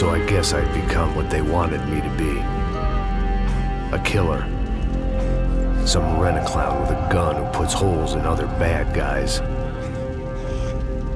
So I guess I'd become what they wanted me to be. A killer. Some rent-a-clown with a gun who puts holes in other bad guys.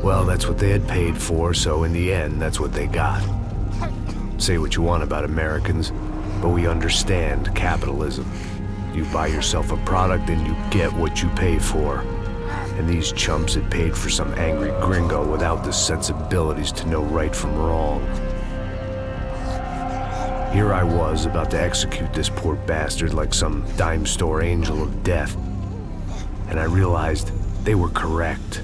Well, that's what they had paid for, so in the end, that's what they got. Say what you want about Americans, but we understand capitalism. You buy yourself a product and you get what you pay for. And these chumps had paid for some angry gringo without the sensibilities to know right from wrong. Here I was, about to execute this poor bastard like some dime store angel of death. And I realized they were correct.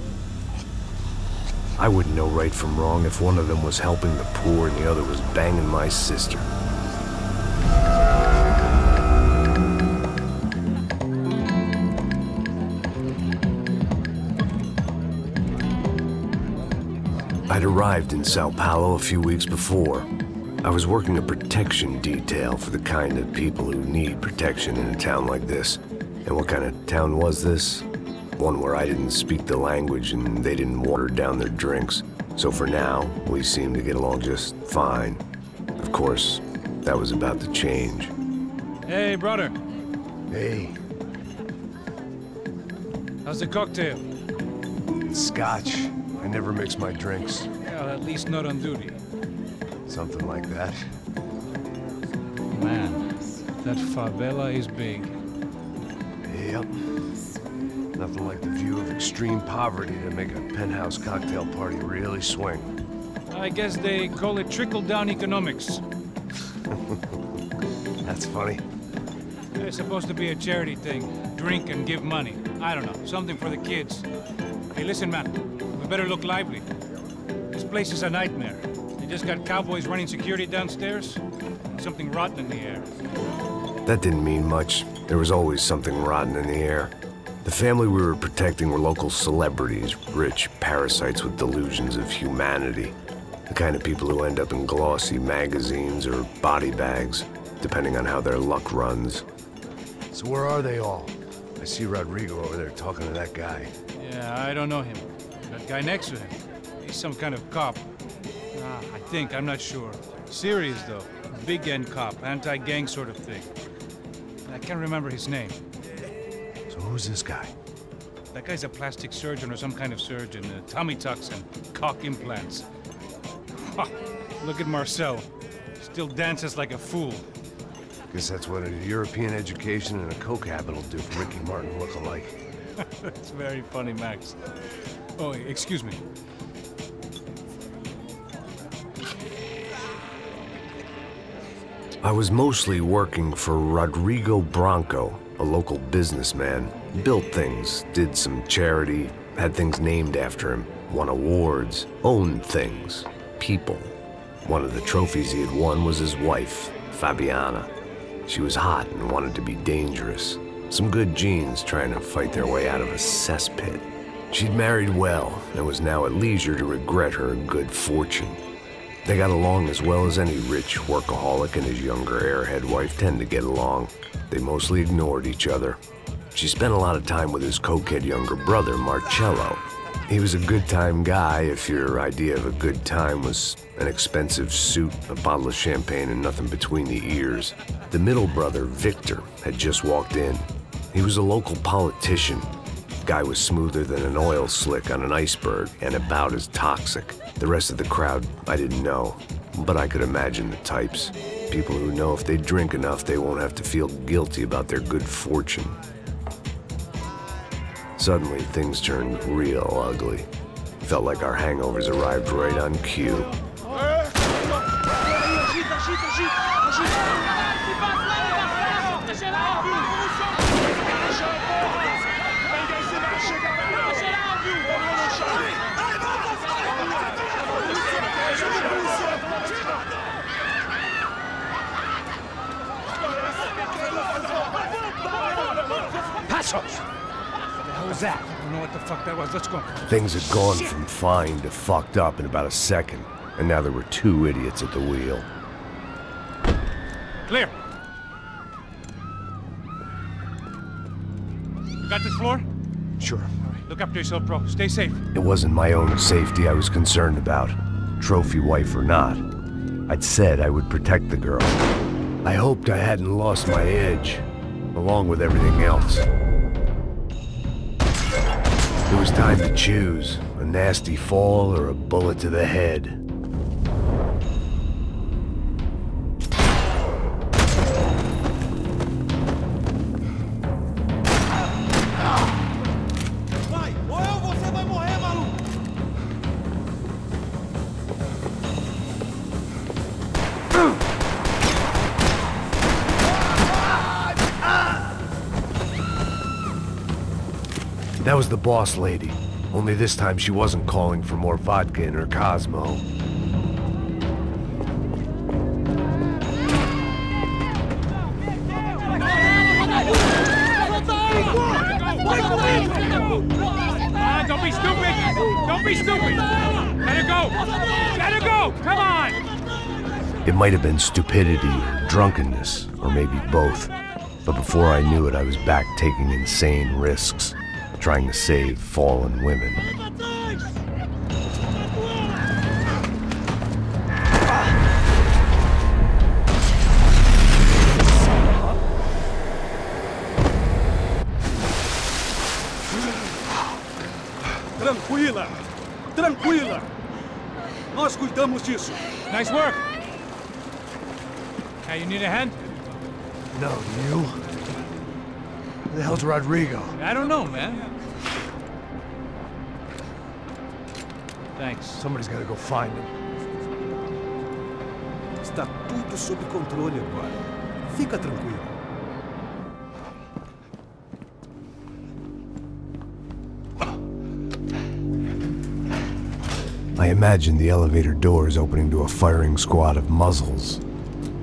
I wouldn't know right from wrong if one of them was helping the poor and the other was banging my sister. I'd arrived in Sao Paulo a few weeks before. I was working a protection detail for the kind of people who need protection in a town like this. And what kind of town was this? One where I didn't speak the language and they didn't water down their drinks. So for now, we seemed to get along just fine. Of course, that was about to change. Hey, brother. Hey. How's the cocktail? It's scotch. I never mix my drinks. Well, at least not on duty. Something like that. Man, that favela is big. Yep. Nothing like the view of extreme poverty to make a penthouse cocktail party really swing. I guess they call it trickle-down economics. That's funny. It's supposed to be a charity thing. Drink and give money. I don't know, something for the kids. Hey, listen, man. We better look lively. This place is a nightmare. They just got cowboys running security downstairs, and something rotten in the air. That didn't mean much. There was always something rotten in the air. The family we were protecting were local celebrities, rich parasites with delusions of humanity. The kind of people who end up in glossy magazines or body bags, depending on how their luck runs. So where are they all? I see Rodrigo over there talking to that guy. Yeah, I don't know him. That guy next to him, he's some kind of cop. I think, I'm not sure. Serious, though. Big end cop, anti-gang sort of thing. I can't remember his name. So who's this guy? That guy's a plastic surgeon or some kind of surgeon. Tummy tucks and cock implants. Look at Marcel. Still dances like a fool. Guess that's what a European education and a coke habit will do for Ricky Martin look-alike. That's very funny, Max. Oh, excuse me. I was mostly working for Rodrigo Branco, a local businessman. Built things, did some charity, had things named after him, won awards, owned things, people. One of the trophies he had won was his wife, Fabiana. She was hot and wanted to be dangerous. Some good genes trying to fight their way out of a cesspit. She'd married well and was now at leisure to regret her good fortune. They got along as well as any rich workaholic and his younger airhead wife tend to get along. They mostly ignored each other. She spent a lot of time with his cokehead younger brother, Marcello. He was a good-time guy if your idea of a good time was an expensive suit, a bottle of champagne, and nothing between the ears. The middle brother, Victor, had just walked in. He was a local politician. Guy was smoother than an oil slick on an iceberg and about as toxic. The rest of the crowd, I didn't know, but I could imagine the types. People who know if they drink enough, they won't have to feel guilty about their good fortune. Suddenly, things turned real ugly. Felt like our hangovers arrived right on cue. Passos! What was that? I don't know what the fuck that was. Let's go. Things had gone from fine to fucked up in about a second, and now there were two idiots at the wheel. Clear. You got this floor? Sure. All right, look after yourself, bro. Stay safe. It wasn't my own safety I was concerned about, trophy wife or not. I'd said I would protect the girl. I hoped I hadn't lost my edge, along with everything else. It was time to choose, a nasty fall or a bullet to the head. That was the boss lady. Only this time she wasn't calling for more vodka in her Cosmo. Don't be stupid! Don't be stupid! Let her go! Let her go! Come on! It might have been stupidity or drunkenness, or maybe both. But before I knew it, I was back taking insane risks, trying to save fallen women. Tranquila! Tranquila! Nós cuidamos disso. Nice work! Hey, you need a hand? No, you? Who the hell's Rodrigo? I don't know, man. Thanks. Somebody's gotta go find him. Está tudo sob controle agora. Fica tranquilo. I imagined the elevator doors opening to a firing squad of muzzles.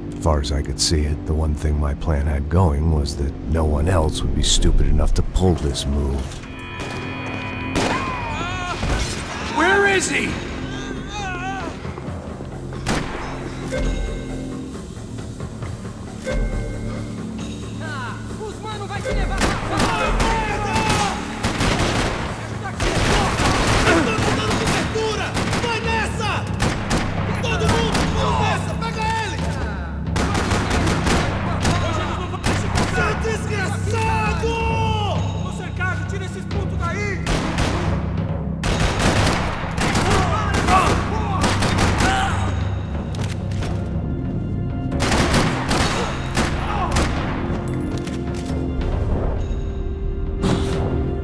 As far as I could see it, the one thing my plan had going was that no one else would be stupid enough to pull this move. Where is he?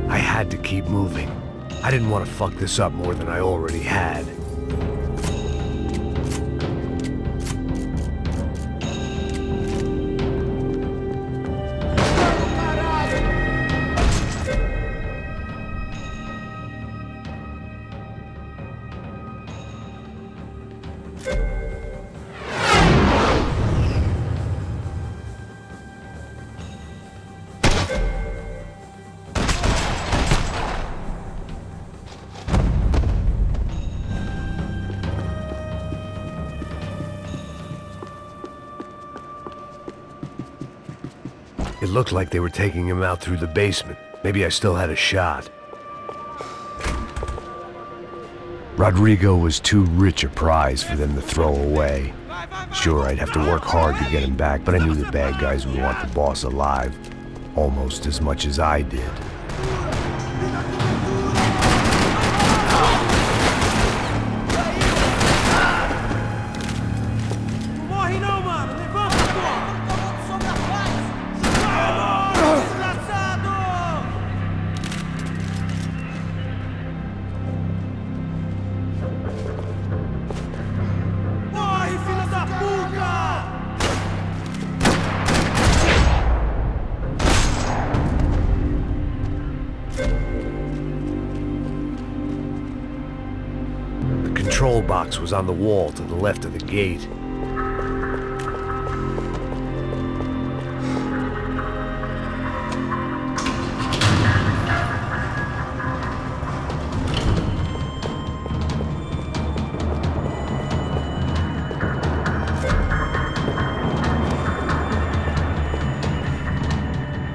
I had to keep moving. I didn't want to fuck this up more than I already had. It looked like they were taking him out through the basement. Maybe I still had a shot. Rodrigo was too rich a prize for them to throw away. Sure, I'd have to work hard to get him back, but I knew the bad guys would want the boss alive, almost as much as I did. The control box was on the wall to the left of the gate.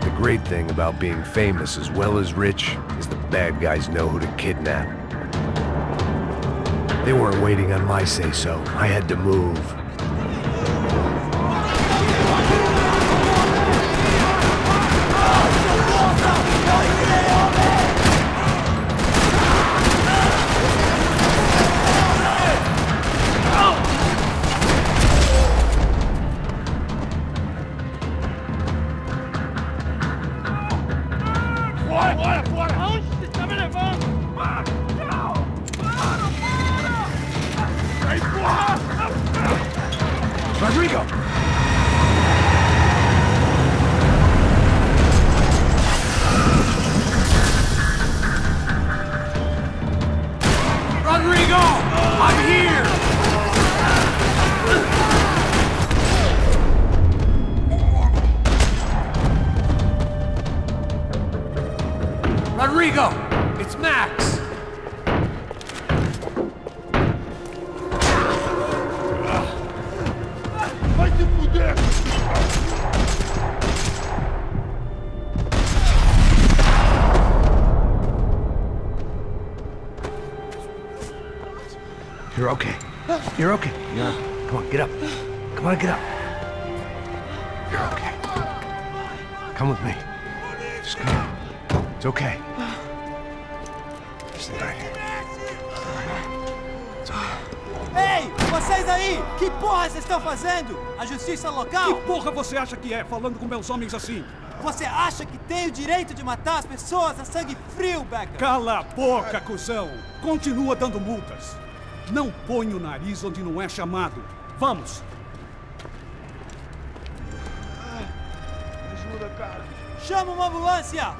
The great thing about being famous as well as rich is the bad guys know who to kidnap. They weren't waiting on my say-so. I had to move. Rodrigo! Rodrigo! I'm here! Rodrigo! It's Max! Vai te fuder! You're okay. You're okay. Come on, get up. Come on, get up. You're okay. Come with me. Just come on. It's okay. Stay right here. It's okay. Ei, vocês aí! Que porra vocês estão fazendo? A justiça local? Que porra você acha que é, falando com meus homens assim? Você acha que tem o direito de matar as pessoas a sangue frio, Becker? Cala a boca, cuzão! Continua dando multas. Não põe o nariz onde não é chamado. Vamos! Ajuda, cara. Chama uma ambulância!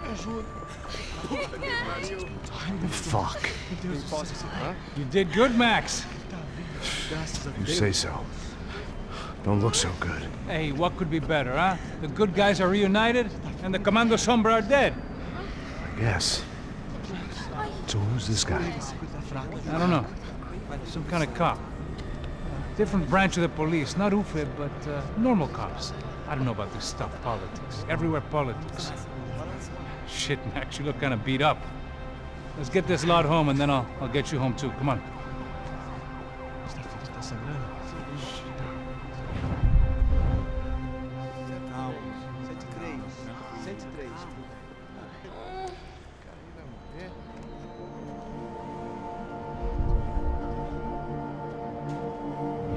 Me ajuda. Fuck. You did good, Max. You say so. Don't look so good. Hey, what could be better, huh? The good guys are reunited, and the Commando Sombra are dead. I guess. So who's this guy? I don't know. Some kind of cop. Different branch of the police. Not UFIB, but normal cops. I don't know about this stuff, politics. Everywhere politics. Shit, Max, you look kind of beat up. Let's get this lot home, and then I'll get you home too. Come on.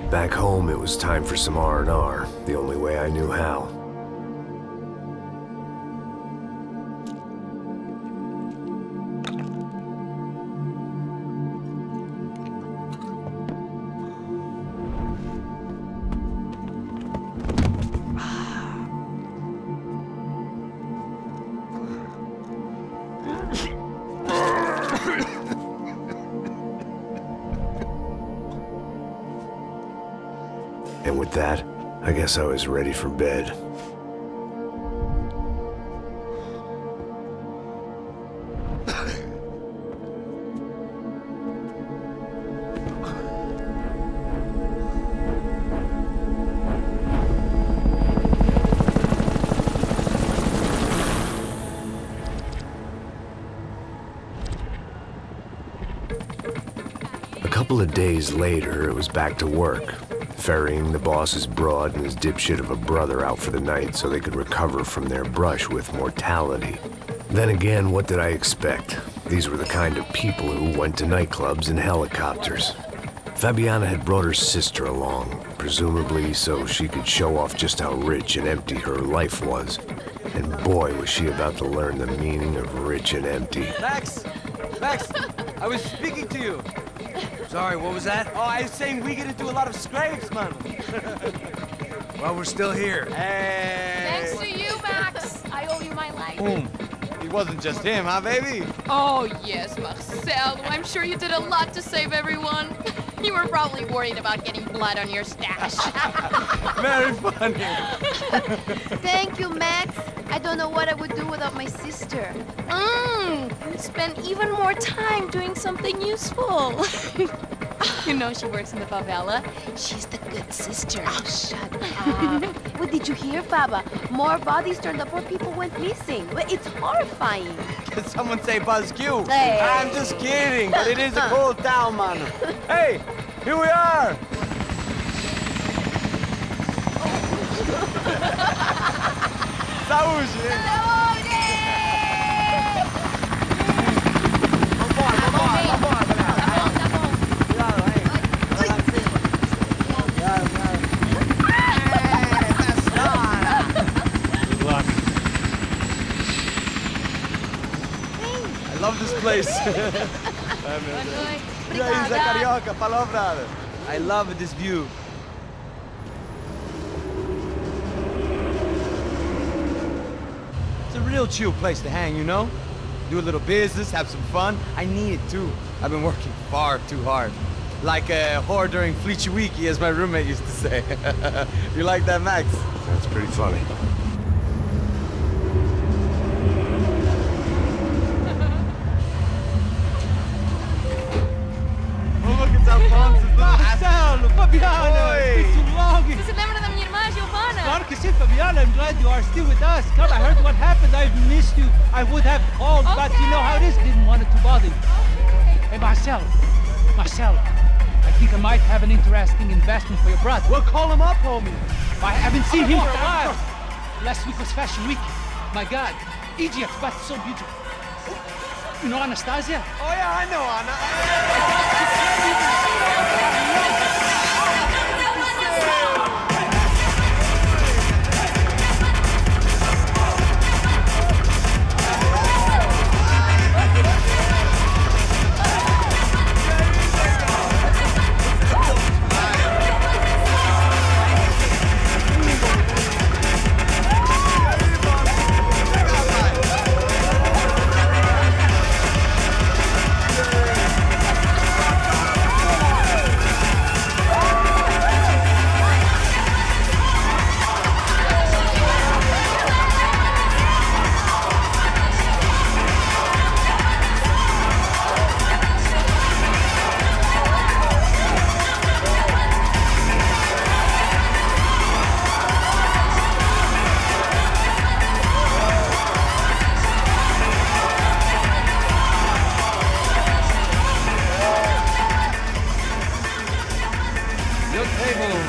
Back home, it was time for some R&R, the only way I knew how. And with that, I guess I was ready for bed. A couple of days later, it was back to work. Ferrying the boss's broad and his dipshit of a brother out for the night so they could recover from their brush with mortality. Then again, what did I expect? These were the kind of people who went to nightclubs in helicopters. Fabiana had brought her sister along, presumably so she could show off just how rich and empty her life was. And boy, was she about to learn the meaning of rich and empty. Max! Max! I was speaking to you! Sorry, what was that? Oh, I was saying we get to do a lot of scrapes, man. Well, we're still here. Hey! Thanks to you, Max. I owe you my life. Boom. It wasn't just him, huh, baby? Oh, yes, Marcel. I'm sure you did a lot to save everyone. You were probably worried about getting blood on your stash. Very funny. Thank you, Max. I don't know what I would do without my sister. Spend even more time doing something useful. You know she works in the favela. She's the good sister. Oh, shut up. What did you hear, Faba? More bodies turned up where people went missing. It's horrifying. Did someone say Buzz Q? Hey. I'm just kidding, but it is a cool town, man. Hey, here we are. Saúde, hein? I love this place. E aí, Zé Carioca, palavra. I love this view. real chill place to hang, you know? Do a little business, have some fun. I need it too. I've been working far too hard. Like a whore during Fleechy Weeky, as my roommate used to say. You like that, Max? That's pretty funny. Oh, look, it's Alfonso's little Marcelo, Fabiana, it's been too long. Você se lembra da minha irmã, Giovanna? Claro que sim, Fabiana. I'm glad you are still with us. Come, I heard what happened. I've missed you. I would have called, but you know how it is. Didn't want it to bother you. Hey, Marcelo. Marcelo, I think I might have an interesting investment for your brother. Well, call him up, homie. I haven't seen him for a while. Last week was Fashion Week. My God, Egypt, but so beautiful. You know Anastasia? Oh, yeah, I know Anna.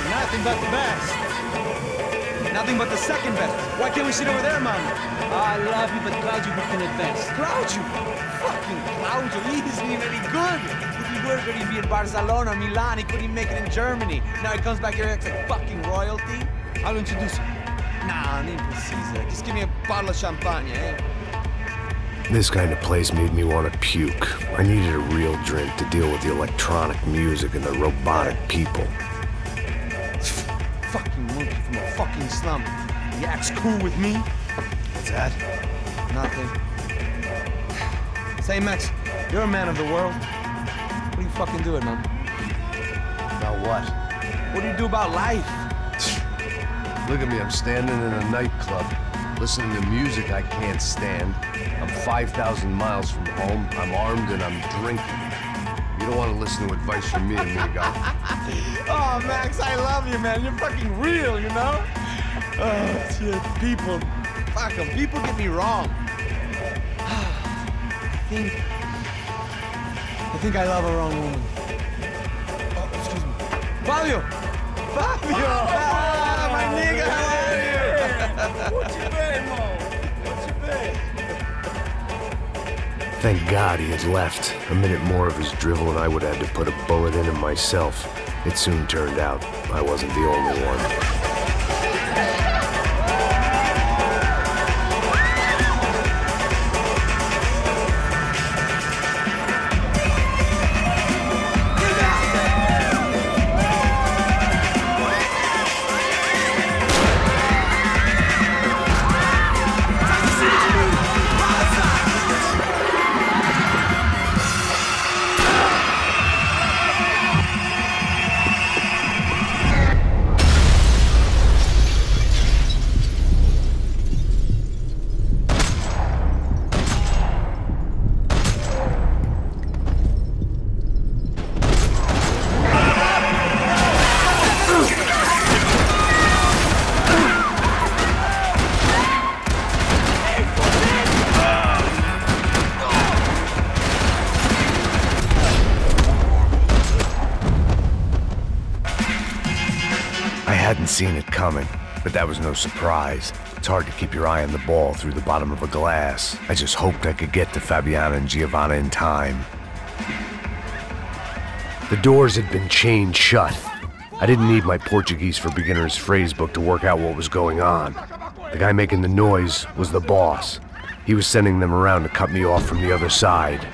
Nothing but the best. Nothing but the second best. Why can't we sit over there, man? I love you, but Claudio booked in advance. Claudio? Fucking Claudio, he isn't even any good. If he were good, he'd be in Barcelona or Milan. He couldn't even make it in Germany. Now he comes back here and acts like fucking royalty. I'll introduce you. Nah, need precisa. Just give me a bottle of champagne, eh? This kind of place made me want to puke. I needed a real drink to deal with the electronic music and the robotic people. Fucking monkey from a fucking slum. He acts cool with me. What's that? Nothing. Say, Max, you're a man of the world. What do you fucking do it, man? About what? What do you do about life? Look at me, I'm standing in a nightclub, listening to music I can't stand. I'm 5,000 miles from home, I'm armed, and I'm drinking. You don't want to listen to advice from me, amigo. Oh, Max, I love you, man. You're fucking real, you know? Oh, shit. People. Fuck them. People get me wrong. I think I love a wrong woman. Oh, excuse me. Fabio! Fabio! Ah, my nigga, how are you? What you been, Mo? What you been? Thank God he had left. A minute more of his drivel and I would have had to put a bullet in him myself. It soon turned out I wasn't the only one. I hadn't seen it coming, but that was no surprise. It's hard to keep your eye on the ball through the bottom of a glass. I just hoped I could get to Fabiana and Giovanna in time. The doors had been chained shut. I didn't need my Portuguese for Beginners phrase book to work out what was going on. The guy making the noise was the boss. He was sending them around to cut me off from the other side.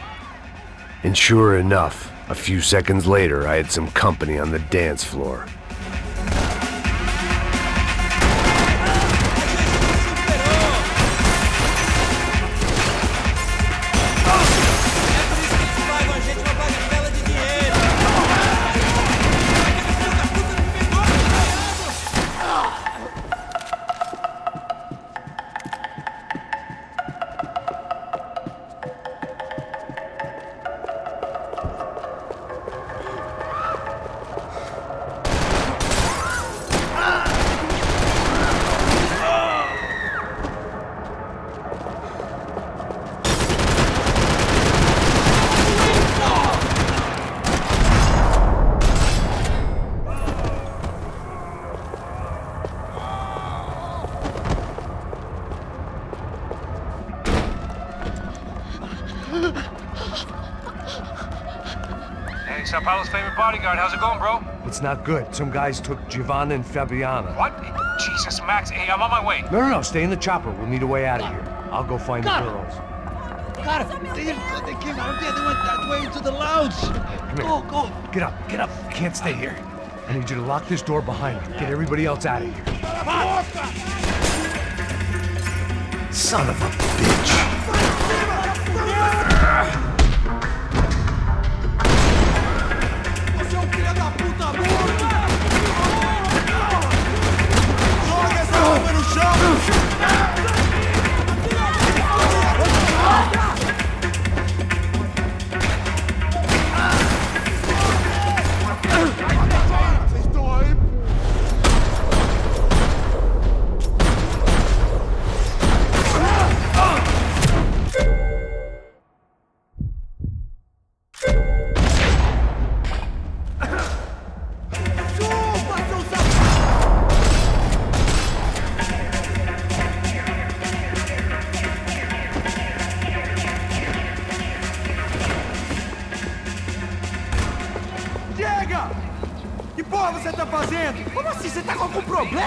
And sure enough, a few seconds later, I had some company on the dance floor. Hey, Sao Paulo's favorite bodyguard. How's it going, bro? It's not good. Some guys took Giovanna and Fabiana. What? Jesus, Max. Hey, I'm on my way. No, stay in the chopper. We'll need a way out of here. I'll go find the girls. Got it. They came out of there. They went that way into the lounge. Go. Get up. Can't stay here. I need you to lock this door behind me. Get everybody else out of here. Son of a bitch. Você é um filho da puta morto! Joga essa arma no chão!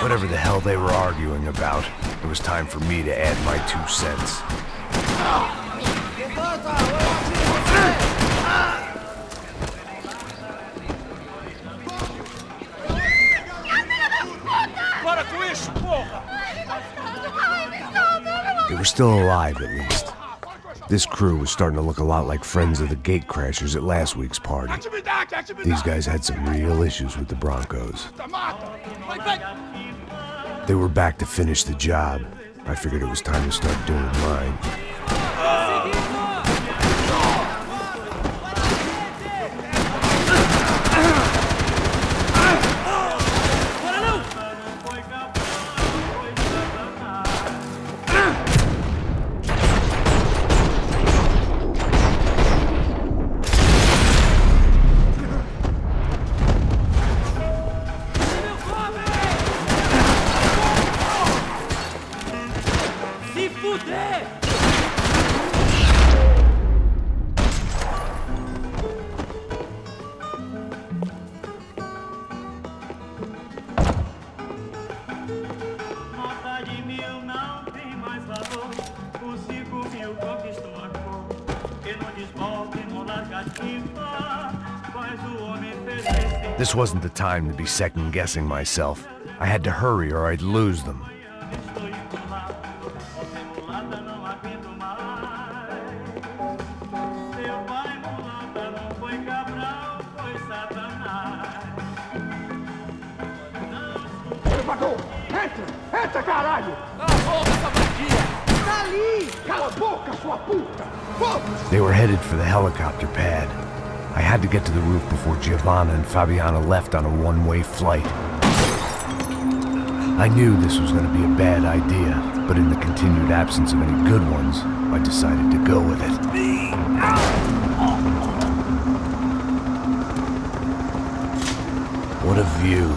Whatever the hell they were arguing about, it was time for me to add my 2 cents. They were still alive, at least. This crew was starting to look a lot like friends of the gatecrashers at last week's party. These guys had some real issues with the Broncos. They were back to finish the job. I figured it was time to start doing mine. This wasn't the time to be second-guessing myself. I had to hurry or I'd lose them. Entra, caralho! Cala a boca, essa vadia! Tá ali! Cala a boca, sua puta! They were headed for the helicopter pad. I had to get to the roof before Giovanna and Fabiana left on a one-way flight. I knew this was going to be a bad idea, but in the continued absence of any good ones, I decided to go with it. What a view.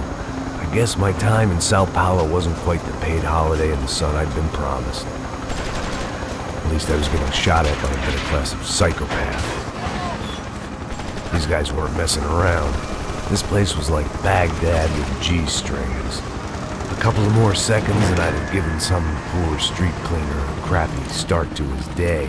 I guess my time in Sao Paulo wasn't quite the paid holiday in the sun I'd been promised. At least I was getting shot at by a better class of psychopath. These guys weren't messing around. This place was like Baghdad with G-strings. A couple of more seconds and I'd have given some poor street cleaner a crappy start to his day.